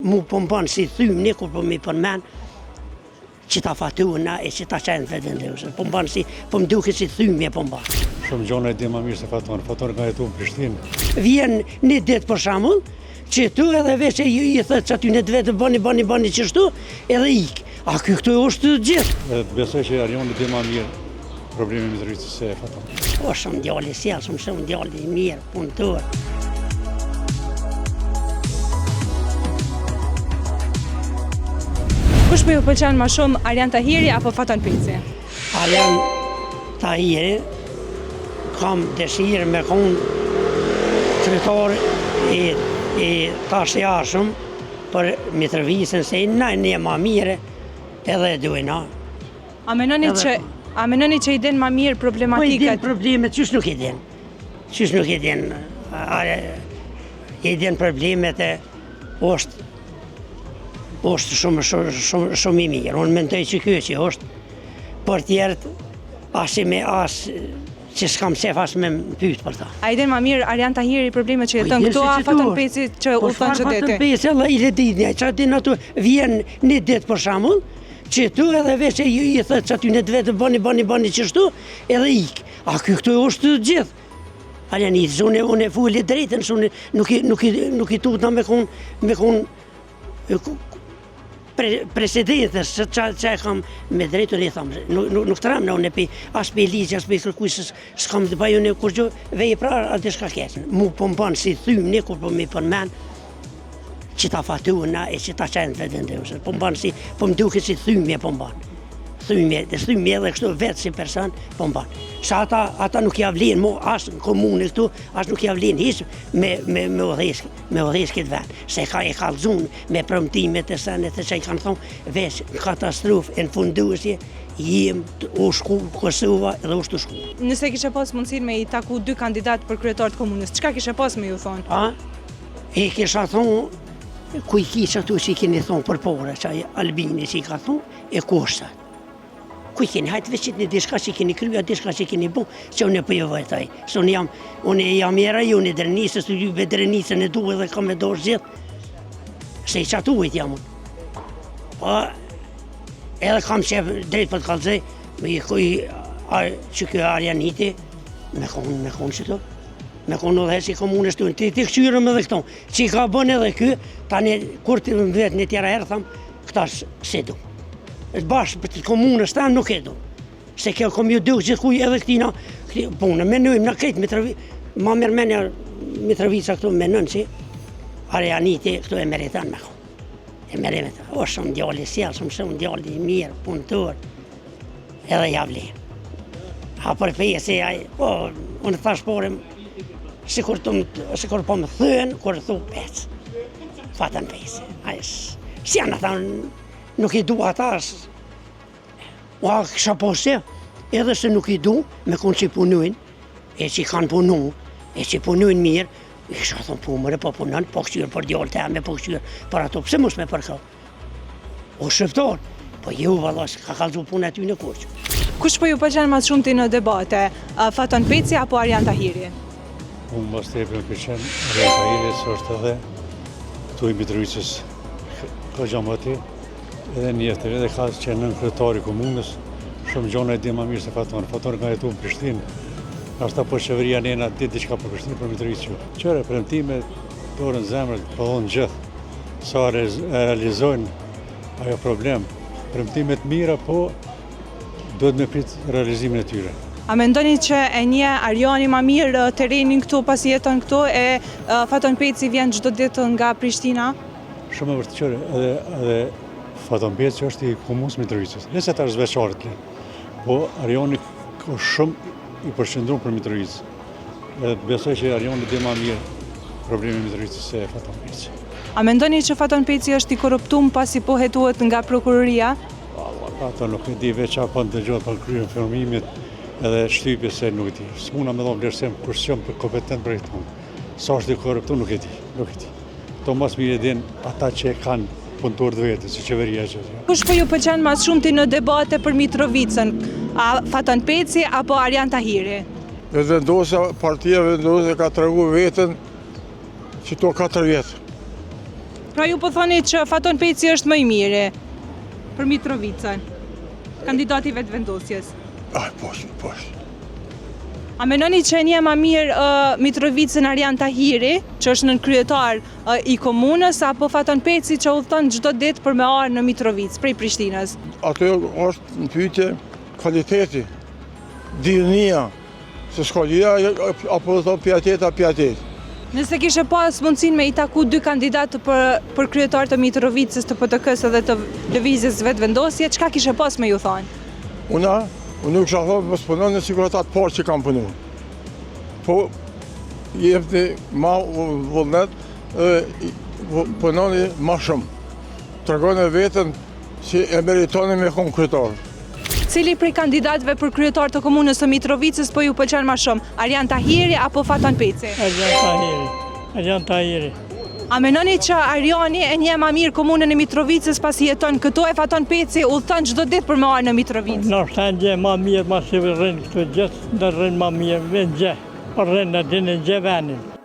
Mu po mban si thymni kur po mi përmen që ta fatuna e që ta qenë vetëndëse. Po mban si, po më duket si thymje po mban. Shumë gjona e di më mirë se faton nga jetu në Prishtinë. Vjen një ditë për shembull, që tu edhe veç e i thët që aty në të vetë bani qështu, edhe ik. A këtu është të gjithë. Besoj që Arioni di më mirë problemin me drejtësisë se faton. O shumë djalli sjellshëm, shumë djalli i mirë, punëtor. Kush po ju pëlqen më shumë, Arjan Tahiri apo Faton Peci? Arjan Tahiri kam dëshirë me konë kryetar i tashtëjashëm për Mitrovicën se na një më mire edhe duina. A menoni që i den më mirë Po i problematikat? din problemet, qysh nuk i din. Qysh nuk i din. I din problemet e është shumë i mirë. Unë mendoj që kjo që është për tjerët që s'kam qef as me pyet për ta. A i den më mirë Arjan Tahiri problemet që jeton këtu, a Faton Peci që u thon që Faton deti? Peci, Allah i le ditja, që aty në tu vjen një ditë për shembull, që tu edhe veç e i thët që aty në të vetë bani qështu, edhe ik. A këtu është të gjithë. Aljanit, unë e fulli drejtën, nuk i tutna me kon presidentës, që e kam me drejtën i thamë, nuk të ramë në unë as për ligjë, as për kërkuj, s'kam të bajo në kur gjë, vej pra atë shka kesën. Mu po mban si thymni kur po mi përmen, që ta fatuna e që ta qenë vetëndëse. Po mban si, po më duket si thymje po mban. Thymje edhe kështu vetë si person po mban. Sa ata nuk ja vlen mo as në komunë këtu, as nuk ja vlen hiç me udhëheq këtë vend. Se e kallëzun me premtimet e senet e që i kanë thonë veç katastrofë e në funduesje jem u shku Kosova edhe u shtu shku. Nëse kishe pas mundësinë me i taku dy kandidat për kryetar të komunës, çka kishe pas me ju thonë? E kisha thonë ku i kisha tu që i keni thonë për pore, që Albini që i ka thonë, e kushtat. Ku i keni, hajtë veçit një dishka që i keni krya, dishka që i keni bu, që unë e për ju vajtaj. Se unë jam i rajon i Drenisës, të jube Drenisën e duhe dhe kam e dorë gjithë. Se i qatë ujt jam unë. Po, edhe kam qef drejt për të kalzej, që kjo Arjaniti, me konë që to. Me konë edhe që i komunës të unë, ti këqyrëm edhe këto, që i ka bën edhe kjo, tani kur të vetë një tjera herë thamë, këta se du. Bashkë për të komunës ta nuk e du. Se kjo kom ju duhë gjithkuj edhe këtina, punë, menujmë në këtë ma mërmenja Mitrovica këtu menën që Arjaniti këtu e meritan me konë. E meritan, o shumë djalli sjellshëm, shumë djalli i mirë, punëtor, edhe javli. A për Peci, unë thash porëm, sikur po më thënë, kur thu Pec. Faton Peci. Si janë ata, nuk i du ata, kësha posë, edhe se nuk i du, me konë që i punujnë, e që i kanë punu, e që i punujnë mirë, i kësha thonë pumëre, po punën, po këqyrë për djallë të eme, po këqyrë për ato, pëse mos me përkë? O shëftar, po ju valas, ka kalzu punë aty në kurqë. Kush po ju pëlqen më shumë ti në debate, Faton Peci apo Arjan Tahiri? Unë mos të epën përqen Arjan Tahiri, së është edhe këtu i Mitrovicës ka gjamati, edhe njetër, edhe ka që nën kryetari komunës, shumë gjona e di më mirë se Faton nga jetu në Prishtinë. Ashta po qeveria nena ditë diçka për Prishtinë për Mitrovicë. Qëre, premtime, dorën zemrët, po dhonë gjithë, sa realizojnë ajo problem. Premtimet mira, po duhet me pritë realizimin e tyre. A mendoni që e një Arjani më mirë terrenin këtu pasi jeton këtu e Faton Peci vjen çdo ditë nga Prishtina? Shumë e vërtetë qëre, edhe Faton Peci është i komunës Mitrovicës. Nëse ata zveçarët le, po Arjani është shumë i përqendruar për Mitrovicë. Edhe besoj që Arjani di më mirë problemin e Mitrovicës se Faton Peci. A mendoni që Faton Peci është i korruptuar pasi po hetuhet nga prokuroria? Ata nuk e di veç apo ndëgjohet për kryen informimit edhe shtypje se nuk e di. S'muna me dhonë vlerësim kur s'jam kompetent për këtë punë. Sa është i korruptuar nuk e di. To mas mirë e din ata që kanë punëtor të vetë, si qeveria që. Kush po ju pëlqen më shumë ti në debate për Mitrovicën? A Faton Peci apo Arjan Tahiri? Partia vendosë ka tregu vetën që to 4 vjetë. Pra ju po thoni që Faton Peci është më i miri për Mitrovicën, kandidati vetë vendosjes. Posh. A menoni që një më mirë Mitrovicën Arjan Tahiri, që është nën kryetar i komunës, apo Faton Peci që udhëton çdo ditë për me arë në Mitrovicë, prej Prishtinës? Ato është në pyetje kvaliteti, dirnia, se shkollia apo do pjatet. Nëse kishe pas mundësin me i taku dy kandidatë për kryetar të Mitrovicës, të PTK-s edhe të lëvizjes vetë vendosje, çka kishe pas me ju thonë? Unë nuk kisha thonë mos punoni në sikur ata të parë që kam punu. Po jepni ma vullnet, punoni ma shumë. Tregoni veten që e meritoni me kon kryetar. Cili prej kandidatëve për kryetar të komunës së Mitrovicës po ju pëlqen më shumë, Arjan Tahiri apo Faton Peci? Arjan Tahiri. A menoni që Arjani e njeh më mirë komunën e Mitrovicës pasi jeton këtu, e Faton Peci udhëton çdo ditë për me arë në Mitrovicë? Nështë e ndje më mirë, ma se rrinë këtu gjithë, dhe rrinë më mirë, me ndje, por rrinë në dinë ndje venin.